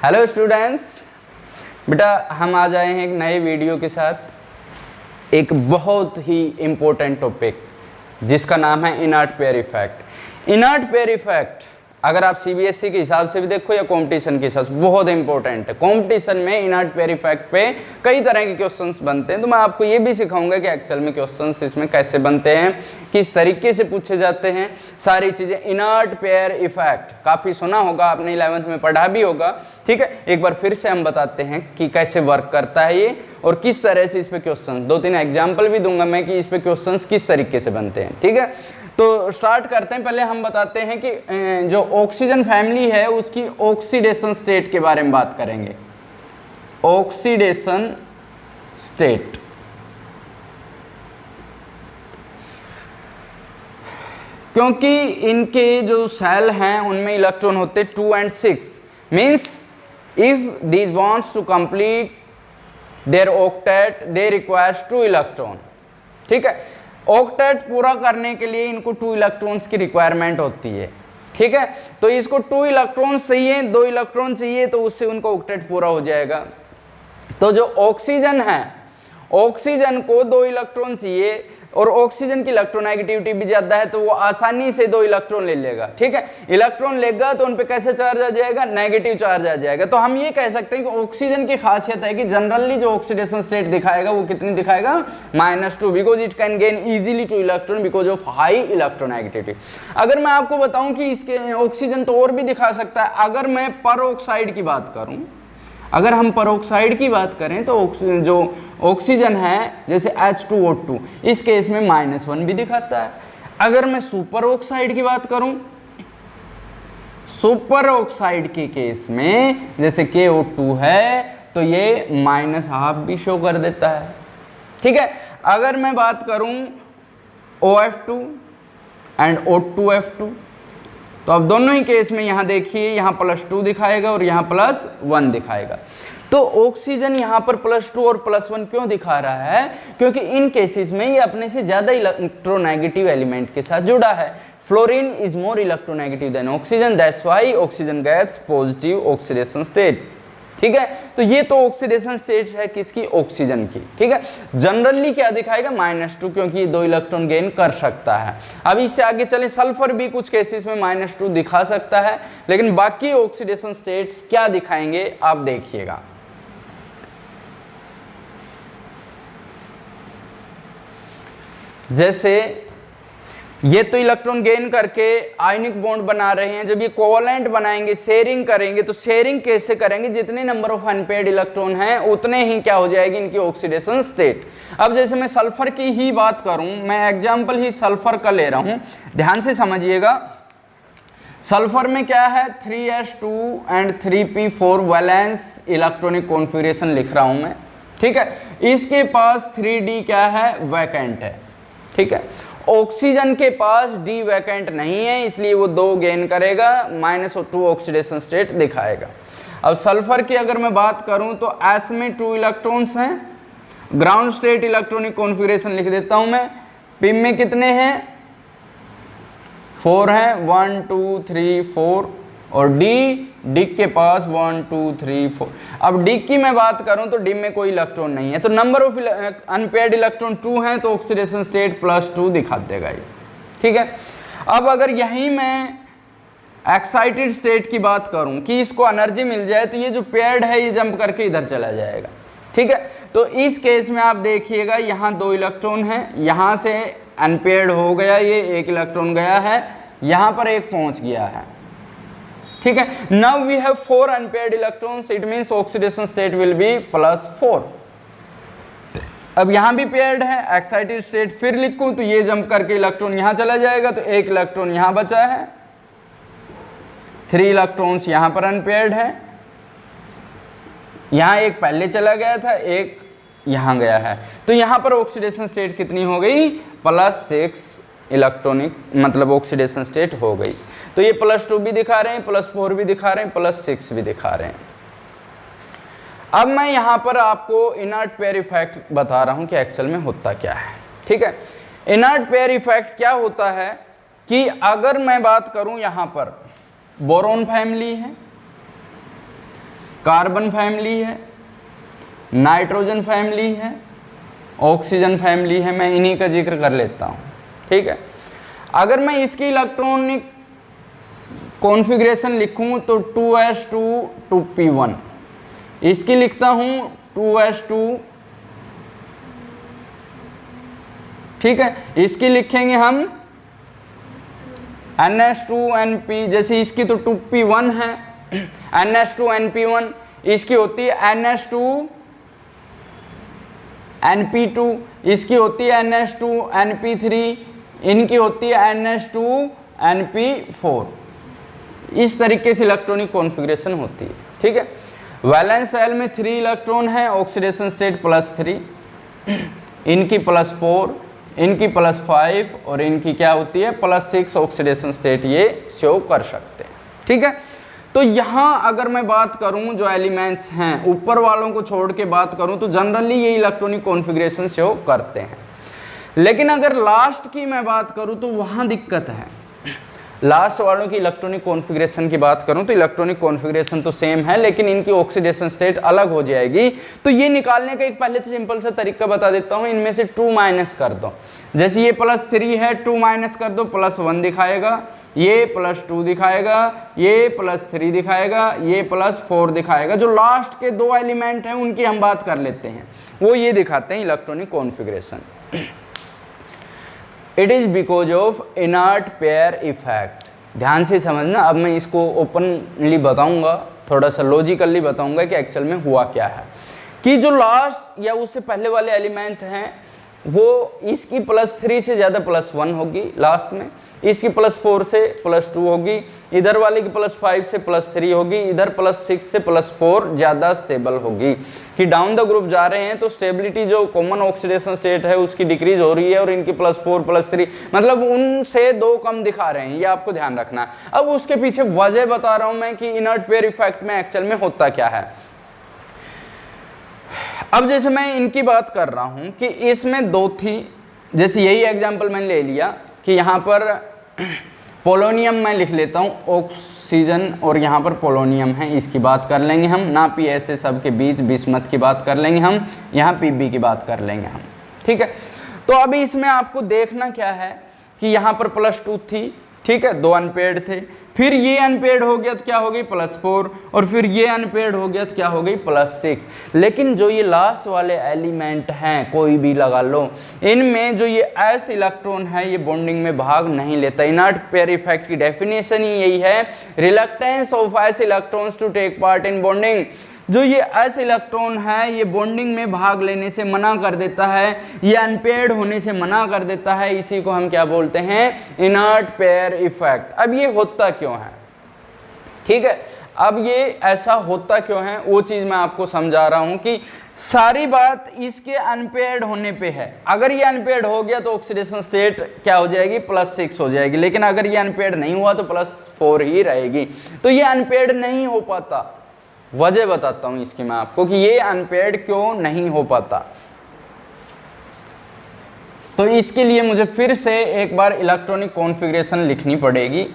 Hello students, बेटा हम आ जाए हैं एक नए वीडियो के साथ एक बहुत ही इम्पोर्टेंट टॉपिक जिसका नाम है inert pair effect. Inert pair effect अगर आप सीबीएसई के हिसाब से भी देखो या कंपटीशन के हिसाब से बहुत इंपॉर्टेंट है। कंपटीशन में इनर्ट पेयर इफेक्ट पे कई तरह के क्वेश्चंस बनते हैं, तो मैं आपको ये भी सिखाऊंगा कि एक्चुअल में क्वेश्चंस इसमें कैसे बनते हैं, किस तरीके से पूछे जाते हैं, सारी चीज़ें। इनर्ट पेयर इफेक्ट काफ़ी सुना होगा आपने, 11th में पढ़ा भी होगा। ठीक है, एक बार फिर से हम बताते हैं कि कैसे वर्क करता है ये और किस तरह से इस पे क्वेश्चन, 2-3 एग्जाम्पल भी दूंगा मैं कि इस पे क्वेश्चन किस तरीके से बनते हैं। ठीक है, तो स्टार्ट करते हैं। पहले हम बताते हैं कि जो ऑक्सीजन फैमिली है उसकी ऑक्सीडेशन स्टेट के बारे में बात करेंगे। ऑक्सीडेशन स्टेट, क्योंकि इनके जो सेल हैं उनमें इलेक्ट्रॉन होते 2 और 6, means if these wants to complete their octet they requires 2 electron. ठीक है, ऑक्टेट पूरा करने के लिए इनको 2 इलेक्ट्रॉन्स की रिक्वायरमेंट होती है। ठीक है, तो इसको 2 इलेक्ट्रॉन चाहिए, 2 इलेक्ट्रॉन चाहिए, तो उससे उनको ऑक्टेट पूरा हो जाएगा। तो जो ऑक्सीजन है, ऑक्सीजन को 2 इलेक्ट्रॉन चाहिए और ऑक्सीजन की इलेक्ट्रोनेगेटिविटी भी ज़्यादा है, तो वो आसानी से 2 इलेक्ट्रॉन ले लेगा। ठीक है, इलेक्ट्रॉन लेगा तो उन पे कैसे चार्ज आ जाएगा, नेगेटिव चार्ज आ जाएगा। तो हम ये कह सकते हैं कि ऑक्सीजन की खासियत है कि जनरली जो ऑक्सीडेशन स्टेट दिखाएगा वो कितनी दिखाएगा, -2, because it can gain easily 2 electron because of high electronegativity. अगर मैं आपको बताऊं कि इसके ऑक्सीजन तो और भी दिखा सकता है। अगर मैं परऑक्साइड की बात करूं, अगर हम परऑक्साइड की बात करें तो जो ऑक्सीजन है जैसे H2O2, इस केस में -1 भी दिखाता है। अगर मैं सुपर ऑक्साइड की बात करूं, सुपर ऑक्साइड के केस में जैसे KO2 है तो ये -12 भी शो कर देता है। ठीक है, अगर मैं बात करूं OF2 एंड O2F2, तो अब दोनों ही केस में यहाँ देखिए, यहाँ +2 दिखाएगा और यहाँ +1 दिखाएगा। तो ऑक्सीजन यहाँ पर +2 और +1 क्यों दिखा रहा है, क्योंकि इन केसेस में ये अपने से ज़्यादा इलेक्ट्रोनेगेटिव एलिमेंट के साथ जुड़ा है। Fluorine is more electronegative than oxygen, that's why oxygen gets positive oxidation state. ठीक है, तो ये तो ऑक्सीडेशन स्टेट है किसकी, ऑक्सीजन की। ठीक है, जनरली क्या दिखाएगा, -2, क्योंकि ये 2 इलेक्ट्रॉन गेन कर सकता है। अब इससे आगे चले, सल्फर भी कुछ केसेस में -2 दिखा सकता है, लेकिन बाकी ऑक्सीडेशन स्टेट्स क्या दिखाएंगे आप देखिएगा। जैसे ये तो इलेक्ट्रॉन गेन करके आयनिक बॉन्ड बना रहे हैं, जब ये कोवलेंट बनाएंगे, शेयरिंग करेंगे, तो शेयरिंग कैसे करेंगे, जितने नंबर ऑफ अनपेयर्ड इलेक्ट्रॉन हैं उतने ही क्या हो जाएगी इनकी ऑक्सीडेशन स्टेट। अब जैसे मैं सल्फर की ही बात करूं, मैं एग्जांपल ही सल्फर का ले रहा हूं, ध्यान से समझिएगा। सल्फर में क्या है, 3s2 and 3p4 valence electronic configuration लिख रहा हूं मैं। ठीक है, इसके पास 3d क्या है, वैकेंट है। ठीक है, ऑक्सीजन के पास D वैकेंट नहीं है, इसलिए वो 2 गेन करेगा, -2 ऑक्सीडेशन स्टेट दिखाएगा। अब सल्फर की अगर मैं बात करूं तो S में 2 इलेक्ट्रॉन्स हैं, ग्राउंड स्टेट इलेक्ट्रॉनिक कॉन्फ़िगरेशन लिख देता हूं मैं। P में कितने हैं, 4 हैं, 1 2 3 4, और D के पास 1 2 3 4। अब D की मैं बात करूं तो D में कोई इलेक्ट्रॉन नहीं है, तो नंबर ऑफ अनपेयर्ड इलेक्ट्रॉन 2 हैं, तो ऑक्सीडेशन स्टेट +2 दिखा देगा ये। ठीक है, अब अगर यहीं मैं एक्साइटेड स्टेट की बात करूं कि इसको एनर्जी मिल जाए, तो ये जो पेयर्ड है ये जंप करके इधर चला जाएगा। ठीक है, तो इस केस में आप देखिएगा यहाँ 2 इलेक्ट्रॉन हैं, यहाँ से अनपेयर्ड हो गया, ये 1 इलेक्ट्रॉन गया है, यहाँ पर 1 पहुँच गया है। ठीक है, now we have 4 unpaired electrons, it means oxidation state will be +4। अब यहां भी पेयर्ड है, एक्साइटेड स्टेट फिर लिखूं तो ये जंप करके इलेक्ट्रॉन यहां चला जाएगा, तो 1 इलेक्ट्रॉन यहां बचा है, 3 इलेक्ट्रॉन्स यहां पर अनपेयर्ड है, यहां 1 पहले चला गया था, 1 यहां गया है, तो यहां पर ऑक्सीडेशन स्टेट कितनी हो गई, +6 इलेक्ट्रॉनिक मतलब ऑक्सीडेशन स्टेट हो गई। तो ये +2 भी दिखा रहे हैं, +4 भी दिखा रहे हैं, +6 भी दिखा रहे हैं। अब मैं यहाँ पर आपको इनर्ट पेयर इफेक्ट बता रहा हूँ कि एक्चुअल में होता क्या है। ठीक है, इनर्ट पेयर इफेक्ट क्या होता है कि अगर मैं बात करूँ यहाँ पर बोरोन फैमिली है, कार्बन फैमिली है, नाइट्रोजन फैमिली है, ऑक्सीजन फैमिली है। मैं इन्हीं का जिक्र कर लेता हूँ, ठीक है। अगर मैं इसकी इलेक्ट्रॉनिक कॉन्फ़िगरेशन लिखूँ तो 2s2 2p1, इसकी लिखता हूँ 2s2, ठीक है। इसकी लिखेंगे हम NH2NP, जैसे इसकी तो 2p1 है, NH2NP1, इसकी होती है NH2NP2, इसकी होती है NH2NP3, इनकी होती है NH2NP4। इस तरीके से इलेक्ट्रॉनिक कॉन्फ़िगरेशन होती है, ठीक है। वैलेंस शेल में 3 इलेक्ट्रॉन है, ऑक्सीडेशन स्टेट +3, इनकी +4, इनकी +5 और इनकी क्या होती है +6 ऑक्सीडेशन स्टेट ये शो कर सकते हैं, ठीक है। तो यहाँ अगर मैं बात करूँ जो एलिमेंट्स हैं ऊपर वालों को छोड़ के बात करूँ तो जनरली ये इलेक्ट्रॉनिक कॉन्फ़िगरेशन शो करते हैं। लेकिन अगर लास्ट की मैं बात करूँ तो वहाँ दिक्कत है। लास्ट वालों की इलेक्ट्रॉनिक कॉन्फ़िगरेशन की बात करूं तो इलेक्ट्रॉनिक कॉन्फ़िगरेशन तो सेम है लेकिन इनकी ऑक्सीडेशन स्टेट अलग हो जाएगी। तो ये निकालने का एक पहले तो सिंपल सा तरीका बता देता हूं, इनमें से 2 माइनस कर दो। जैसे ये +3 है, 2 माइनस कर दो, +1 दिखाएगा, ये +2 दिखाएगा, ये +3 दिखाएगा, ये +4 दिखाएगा। जो लास्ट के 2 एलिमेंट हैं उनकी हम बात कर लेते हैं, वो ये दिखाते हैं electronic configuration. It is because of inert pair effect. ध्यान से समझना, अब मैं इसको ओपनली बताऊंगा, थोड़ा सा लॉजिकली बताऊंगा कि एक्चुअल में हुआ क्या है। कि जो लास्ट या उससे पहले वाले एलिमेंट हैं वो इसकी +3 से ज़्यादा +1 होगी लास्ट में, इसकी +4 से +2 होगी, इधर वाले की +5 से +3 होगी, इधर +6 से +4 ज़्यादा स्टेबल होगी। कि डाउन द ग्रुप जा रहे हैं तो स्टेबिलिटी जो कॉमन ऑक्सीडेशन स्टेट है उसकी डिक्रीज हो रही है और इनकी +4 +3 मतलब उनसे 2 कम दिखा रहे हैं, ये आपको ध्यान रखना है। अब उसके पीछे वजह बता रहा हूँ मैं कि इनर्ट पेयर इफेक्ट में एक्चुअल में होता क्या है। अब जैसे मैं इनकी बात कर रहा हूं कि इसमें 2 थी, जैसे यही एग्जांपल मैंने ले लिया कि यहाँ पर पोलोनियम मैं लिख लेता हूँ, ऑक्सीजन और यहाँ पर पोलोनियम है, इसकी बात कर लेंगे हम, ना PSA सब के बीच बिस्मथ की बात कर लेंगे हम, यहाँ PB की बात कर लेंगे हम, ठीक है। तो अभी इसमें आपको देखना क्या है कि यहाँ पर +2 थी, ठीक है, 2 अनपेयर्ड थे, फिर ये अनपेयर्ड हो गया तो क्या हो गई +4 और फिर ये अनपेयर्ड हो गया तो क्या हो गई +6। लेकिन जो ये लास्ट वाले एलिमेंट हैं कोई भी लगा लो, इनमें जो ये s इलेक्ट्रॉन है ये बॉन्डिंग में भाग नहीं लेता। इनर्ट पेयर इफेक्ट की डेफिनेशन ही यही है, reluctance of s electrons to take part in bonding. जो ये s इलेक्ट्रॉन है ये बॉन्डिंग में भाग लेने से मना कर देता है, ये अनपेयर्ड होने से मना कर देता है, इसी को हम क्या बोलते हैं इनर्ट पेयर इफेक्ट। अब ये होता क्यों है, ठीक है, अब ये ऐसा होता क्यों है वो चीज़ मैं आपको समझा रहा हूं कि सारी बात इसके अनपेयर्ड होने पे है। अगर ये अनपेयर्ड हो गया तो ऑक्सीडेशन स्टेट क्या हो जाएगी +6 हो जाएगी, लेकिन अगर ये अनपेयर्ड नहीं हुआ तो +4 ही रहेगी। तो ये अनपेयर्ड नहीं हो पाता, वजह बताता हूं इसकी मैं आपको कि ये अनपेयर्ड क्यों नहीं हो पाता। तो इसके लिए मुझे फिर से एक बार इलेक्ट्रॉनिक कॉन्फ़िगरेशन लिखनी पड़ेगी।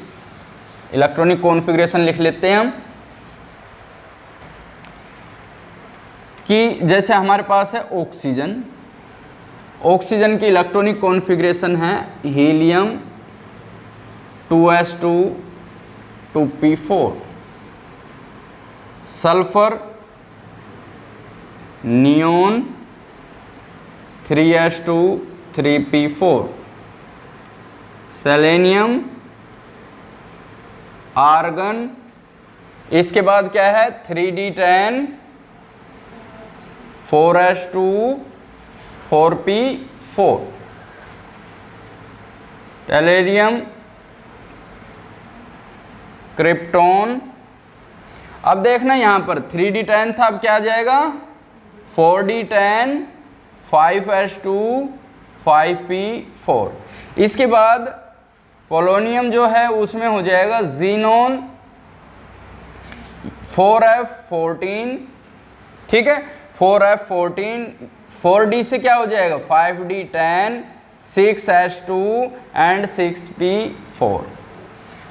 इलेक्ट्रॉनिक कॉन्फ़िगरेशन लिख लेते हैं हम कि जैसे हमारे पास है ऑक्सीजन, ऑक्सीजन की इलेक्ट्रॉनिक कॉन्फ़िगरेशन है helium 2s2 2p4, sulphur neon 3s2 3p4, selenium argon, इसके बाद क्या है 3d10 4s2 4p4, टेलेरियम क्रिप्टॉन। अब देखना यहां पर 3d10 था, अब क्या आ जाएगा 4d10 5s2 5p4। इसके बाद पोलोनियम जो है उसमें हो जाएगा जीनोन 4f14, ठीक है, 4f14, 4d से क्या हो जाएगा 5d10 6s2 एंड 6p4।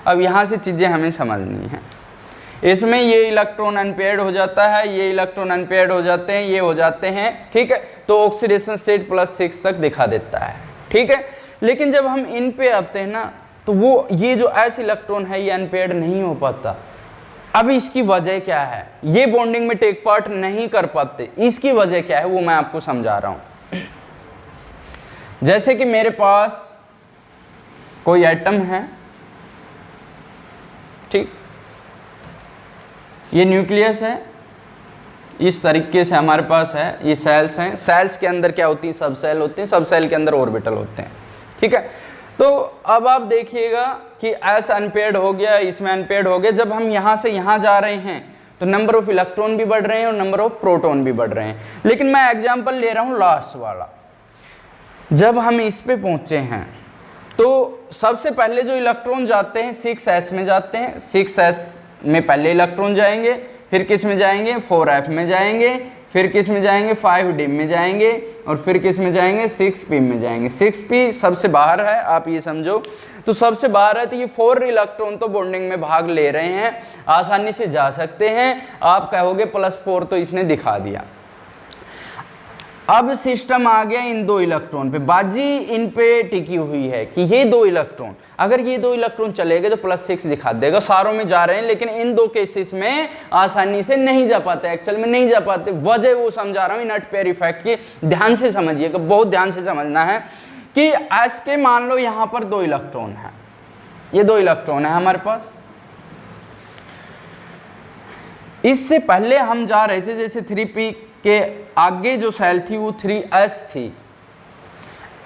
अब यहाँ से चीज़ें हमें समझनी हैं। इसमें ये इलेक्ट्रॉन अनपेयर्ड हो जाता है, ये इलेक्ट्रॉन अनपेयर्ड हो जाते हैं, ये हो जाते हैं, ठीक है। तो ऑक्सीडेशन स्टेट +6 तक दिखा देता है, ठीक है। लेकिन जब हम इन पे आते हैं ना, तो वो ये जो s इलेक्ट्रॉन है ये अनपेयर्ड नहीं हो पाता। अब इसकी वजह क्या है, ये बॉन्डिंग में टेक पार्ट नहीं कर पाते, इसकी वजह क्या है वो मैं आपको समझा रहा हूं। जैसे कि मेरे पास कोई एटम है, ठीक, ये न्यूक्लियस है, इस तरीके से हमारे पास है, ये सेल्स हैं, सेल्स के अंदर क्या होती है, सब सेल होते हैं, सब सेल के अंदर ऑर्बिटल होते हैं, ठीक है। तो अब आप देखिएगा कि s अनपेयर्ड हो गया, इसमें अनपेयर्ड हो गया। जब हम यहाँ से यहाँ जा रहे हैं तो नंबर ऑफ इलेक्ट्रॉन भी बढ़ रहे हैं और नंबर ऑफ प्रोटॉन भी बढ़ रहे हैं। लेकिन मैं एग्जांपल ले रहा हूँ लास्ट वाला। जब हम इस पे पहुँचे हैं तो सबसे पहले जो इलेक्ट्रॉन जाते हैं 6s में जाते हैं, 6s में पहले इलेक्ट्रॉन जाएंगे, फिर किस में जाएंगे, 4f में जाएंगे, फिर किस में जाएंगे, 5d में जाएंगे, और फिर किस में जाएंगे, 6p में जाएंगे। 6p सबसे बाहर है, आप ये समझो। तो सबसे बाहर है तो ये 4 इलेक्ट्रॉन तो बॉन्डिंग में भाग ले रहे हैं, आसानी से जा सकते हैं। आप कहोगे +4 तो इसने दिखा दिया। अब सिस्टम आ गया इन 2 इलेक्ट्रॉन पे, बाजी इन पे टिकी हुई है कि ये 2 इलेक्ट्रॉन, अगर ये 2 इलेक्ट्रॉन चले गए तो +6 दिखा देगा, सारों में जा रहे हैं। लेकिन इन 2 केसेस में आसानी से नहीं जा पाते, एक्सेल में नहीं जा पाते। वजह वो समझा रहा हूँ नट पेयर इफेक्ट की, ध्यान से समझिएगा, बहुत ध्यान से समझना है कि एस के मान लो यहाँ पर 2 इलेक्ट्रॉन है, ये 2 इलेक्ट्रॉन है हमारे पास। इससे पहले हम जा रहे थे, जैसे 3p के आगे जो सेल थी वो 3s थी।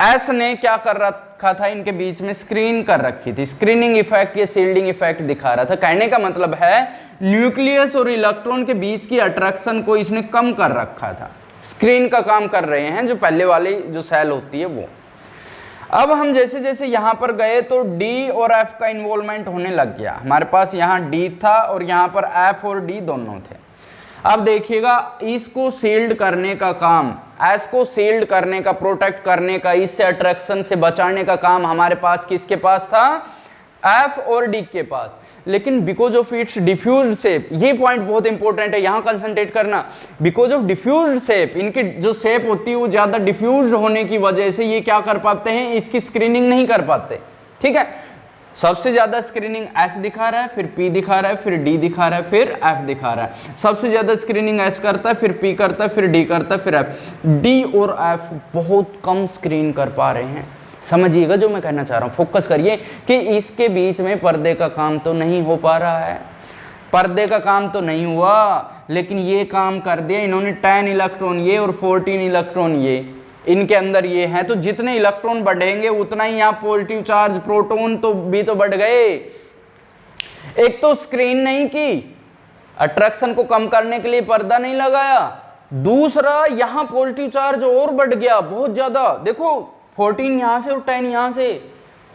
s ने क्या कर रखा था, इनके बीच में स्क्रीन कर रखी थी, स्क्रीनिंग इफेक्ट या शील्डिंग इफेक्ट दिखा रहा था। कहने का मतलब है न्यूक्लियस और इलेक्ट्रॉन के बीच की अट्रैक्शन को इसने कम कर रखा था, स्क्रीन का काम कर रहे हैं जो पहले वाली जो सेल होती है वो। अब हम जैसे जैसे यहाँ पर गए तो D और F का इन्वॉल्वमेंट होने लग गया। हमारे पास यहाँ D था और यहाँ पर F और D दोनों थे। अब देखिएगा, इसको सील्ड करने का काम, S को सील्ड करने का, प्रोटेक्ट करने का, इससे अट्रैक्शन से बचाने का काम हमारे पास किसके पास था, F और D के पास। लेकिन because of its diffused shape, ये पॉइंट बहुत इंपॉर्टेंट है, यहाँ कंसंट्रेट करना। बिकॉज ऑफ डिफ्यूज्ड शेप, इनकी जो शेप होती है वो ज़्यादा डिफ्यूज्ड होने की वजह से ये क्या कर पाते हैं, इसकी स्क्रीनिंग नहीं कर पाते, ठीक है। सबसे ज़्यादा स्क्रीनिंग S दिखा रहा है, फिर P दिखा रहा है, फिर D दिखा रहा है, फिर F दिखा रहा है। सबसे ज़्यादा स्क्रीनिंग S करता है, फिर P करता है, फिर D करता है, फिर F। D और F बहुत कम स्क्रीन कर पा रहे हैं। समझिएगा जो मैं कहना चाह रहा हूँ, फोकस करिए कि इसके बीच में पर्दे का काम तो नहीं हो पा रहा है, पर्दे का काम तो नहीं हुआ, लेकिन ये काम कर दिया इन्होंने। 10 इलेक्ट्रॉन ये और 14 इलेक्ट्रॉन ये इनके अंदर ये हैं, तो जितने इलेक्ट्रॉन बढ़ेंगे उतना ही यहाँ पॉजिटिव चार्ज प्रोटॉन तो भी तो बढ़ गए। एक तो स्क्रीन नहीं की, अट्रैक्शन को कम करने के लिए पर्दा नहीं लगाया, दूसरा यहाँ पॉजिटिव चार्ज और बढ़ गया बहुत ज्यादा। देखो 14 यहाँ से और 10 यहाँ से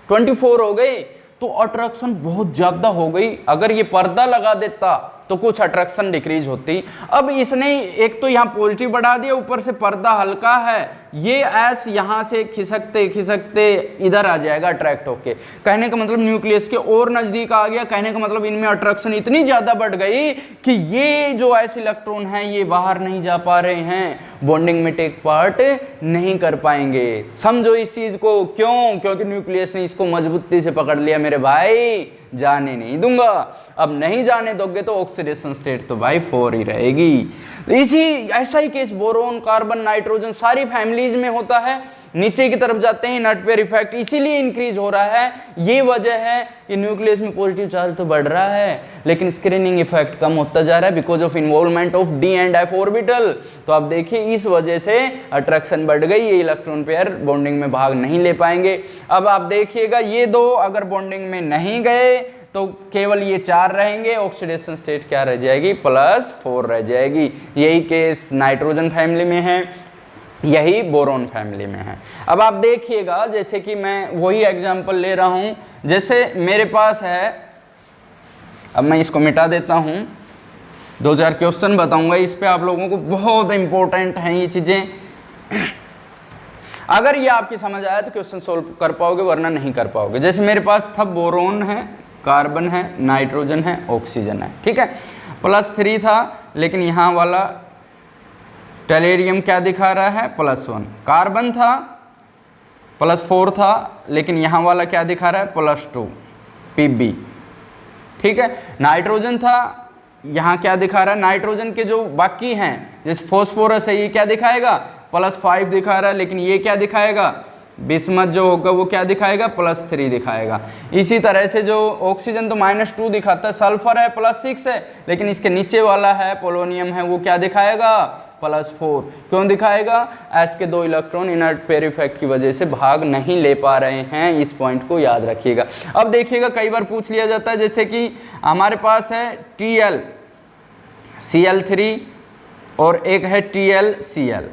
24 हो गए, तो अट्रैक्शन बहुत ज्यादा हो गई। अगर ये पर्दा लगा देता तो कुछ अट्रैक्शन डिक्रीज होती। अब इसने एक तो यहाँ पॉजिटिव बढ़ा दिया, ऊपर से पर्दा हल्का है, ये एस यहाँ से खिसकते खिसकते इधर आ जाएगा अट्रैक्ट होके। कहने का मतलब न्यूक्लियस के और नजदीक आ गया। कहने का मतलब इनमें अट्रैक्शन इतनी ज्यादा बढ़ गई कि ये जो ऐसे इलेक्ट्रॉन हैं ये बाहर नहीं जा पा रहे हैं, बॉन्डिंग में टेक पार्ट नहीं कर पाएंगे। समझो इस चीज को, क्यों? क्योंकि न्यूक्लियस ने इसको मजबूती से पकड़ लिया, मेरे भाई जाने नहीं दूंगा। अब नहीं जाने दोगे तो ऑक्सीडेशन स्टेट तो भाई 4 ही रहेगी। तो इसी ऐसा ही केस बोरोन, कार्बन, नाइट्रोजन सारी फैमिलीज में होता है। नीचे की तरफ जाते हैं नट पेयर इफेक्ट इसीलिए इंक्रीज हो रहा है। ये वजह है कि न्यूक्लियस में पॉजिटिव चार्ज तो बढ़ रहा है लेकिन स्क्रीनिंग इफेक्ट कम होता जा रहा है because of involvement of D and F orbital. तो आप देखिए इस वजह से अट्रैक्शन बढ़ गई, ये इलेक्ट्रॉन पेयर बॉन्डिंग में भाग नहीं ले पाएंगे। अब आप देखिएगा ये दो अगर बॉन्डिंग में नहीं गए तो केवल ये 4 रहेंगे, ऑक्सीडेशन स्टेट क्या रह जाएगी? +4 रह जाएगी। यही केस नाइट्रोजन फैमिली में है, यही बोरोन फैमिली में है। अब आप देखिएगा जैसे कि मैं वही एग्जांपल ले रहा हूं, जैसे मेरे पास है, अब मैं इसको मिटा देता हूं, 2-4 क्वेश्चन बताऊंगा इस पे, आप लोगों को बहुत इंपॉर्टेंट हैं ये चीजें। अगर ये आपकी समझ आया तो क्वेश्चन सोल्व कर पाओगे वरना नहीं कर पाओगे। जैसे मेरे पास था बोरोन है, कार्बन है, नाइट्रोजन है, ऑक्सीजन है, ठीक है। +3 था, लेकिन यहाँ वाला टेलेरियम क्या दिखा रहा है, +1। कार्बन था, +4 था, लेकिन यहाँ वाला क्या दिखा रहा है, +2 Pb, ठीक है। नाइट्रोजन था, यहाँ क्या दिखा रहा है, नाइट्रोजन के जो बाकी हैं जैसे फॉस्फोरस है, ये क्या दिखाएगा, +5 दिखा रहा है, लेकिन ये क्या दिखाएगा, बिस्मथ जो होगा वो क्या दिखाएगा, +3 दिखाएगा। इसी तरह से जो ऑक्सीजन तो -2 दिखाता है, सल्फर है +6 है, लेकिन इसके नीचे वाला है पोलोनियम है, वो क्या दिखाएगा, +4। क्यों दिखाएगा, एस के 2 इलेक्ट्रॉन इनर्ट पेयर इफेक्ट की वजह से भाग नहीं ले पा रहे हैं। इस पॉइंट को याद रखिएगा। अब देखिएगा कई बार पूछ लिया जाता है, जैसे कि हमारे पास है TlCl3 और एक है TlCl,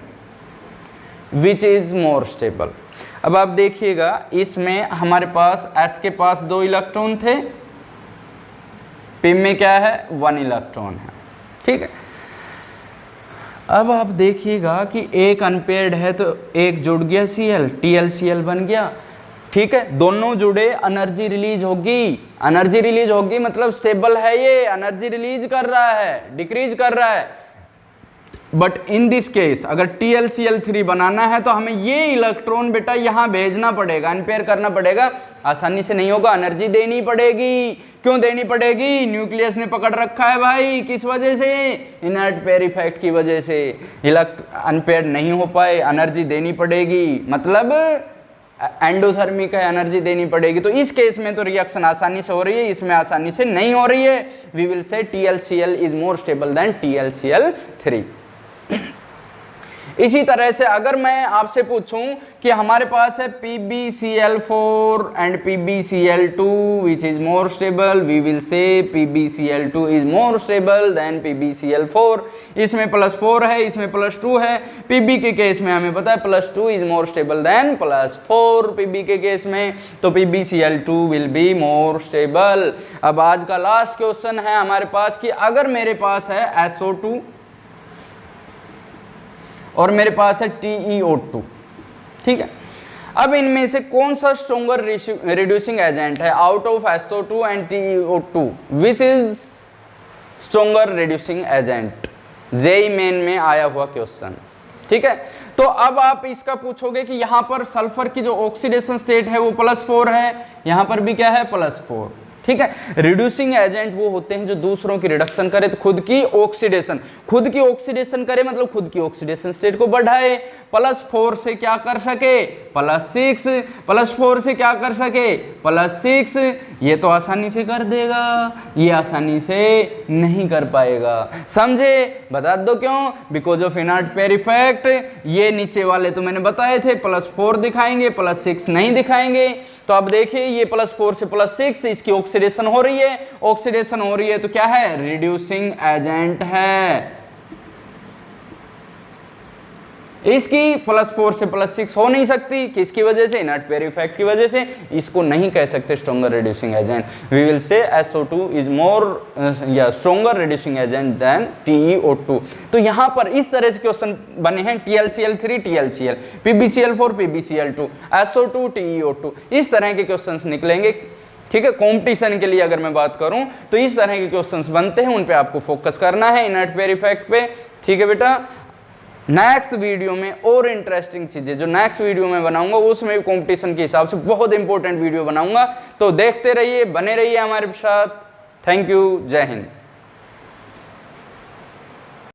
which is more stable. अब आप देखिएगा इसमें हमारे पास S के पास 2 इलेक्ट्रॉन थे, P में क्या है, 1 इलेक्ट्रॉन है, ठीक है। अब आप देखिएगा कि एक अनपेयर्ड है तो एक जुड़ गया Cl, TlCl बन गया, ठीक है। दोनों जुड़े, एनर्जी रिलीज होगी, एनर्जी रिलीज होगी मतलब स्टेबल है, ये एनर्जी रिलीज कर रहा है, डिक्रीज कर रहा है। बट इन दिस केस अगर TlCl3 बनाना है तो हमें ये इलेक्ट्रॉन बेटा यहाँ भेजना पड़ेगा, अनपेयर करना पड़ेगा, आसानी से नहीं होगा, एनर्जी देनी पड़ेगी। क्यों देनी पड़ेगी, न्यूक्लियस ने पकड़ रखा है भाई, किस वजह से, इनर्ट पेयर इफेक्ट की वजह से अनपेयर नहीं हो पाए, एनर्जी देनी पड़ेगी, मतलब एंडोथर्मिक है, एनर्जी देनी पड़ेगी। तो इस केस में तो रिएक्शन आसानी से हो रही है, इसमें आसानी से नहीं हो रही है। We will say TlCl is more stable than TlCl3। इसी तरह से अगर मैं आपसे पूछूं कि हमारे पास है PbCl4 and PbCl2 which is more stable, we will say PbCl2 is more stable then PbCl4। इसमें +4 है, इसमें +2 है। Pb के केस में हमें पता है +2 is more stable then +4 Pb के केस में, तो PbCl2 will be more stable. अब आज का लास्ट क्वेश्चन है हमारे पास कि अगर मेरे पास है SO2 और मेरे पास है TeO2, ठीक है। अब इनमें से कौन सा स्ट्रोंगर रिड्यूसिंग एजेंट है out of SO2 and TeO2, which is stronger reducing agent, JEE Main में आया हुआ क्वेश्चन, ठीक है। तो अब आप इसका पूछोगे कि यहाँ पर सल्फर की जो ऑक्सीडेशन स्टेट है वो +4 है, यहाँ पर भी क्या है, +4, ठीक है। रिड्यूसिंग एजेंट वो होते हैं जो दूसरों की रिडक्शन करे, तो खुद की ऑक्सीडेशन करे मतलब खुद की ऑक्सीडेशन स्टेट को बढ़ाए। +4 से क्या कर सके, +6, +4 से क्या कर सके, +6। ये तो आसानी से कर देगा, ये आसानी से नहीं कर पाएगा, समझे, बता दो क्यों, because of inert pair effect. ये नीचे वाले तो मैंने बताए थे +4 दिखाएंगे, +6 नहीं दिखाएंगे। तो अब देखिए ये +4 से +6, इसकी ऑक्सीडेशन हो रही है, ऑक्सीडेशन हो रही है तो क्या है, रिड्यूसिंग एजेंट है। इसकी +4 से +6 हो नहीं सकती, किसकी वजह से, इनर्ट पेयर इफेक्ट की वजह से। इसको नहीं कह सकते stronger reducing agent. We will say SO2 is more या stronger reducing agent then TeO2। तो यहाँ पर इस तरह से क्वेश्चन बने हैं, TlCl3 TlCl, PbCl4 PbCl2, SO2 TeO2, इस तरह के क्वेश्चंस निकलेंगे, ठीक है। कंपटीशन के लिए अगर मैं बात करूं तो इस तरह के क्वेश्चंस बनते हैं, उन पे आपको फोकस करना है, इनर्ट पेयर इफेक्ट पे, ठीक है बेटा। नेक्स्ट वीडियो में और इंटरेस्टिंग चीजें जो नेक्स्ट वीडियो में बनाऊंगा उसमें भी कंपटीशन के हिसाब से बहुत इंपॉर्टेंट वीडियो बनाऊंगा, तो देखते रहिए, बने रहिए हमारे साथ। थैंक यू, जय हिंद।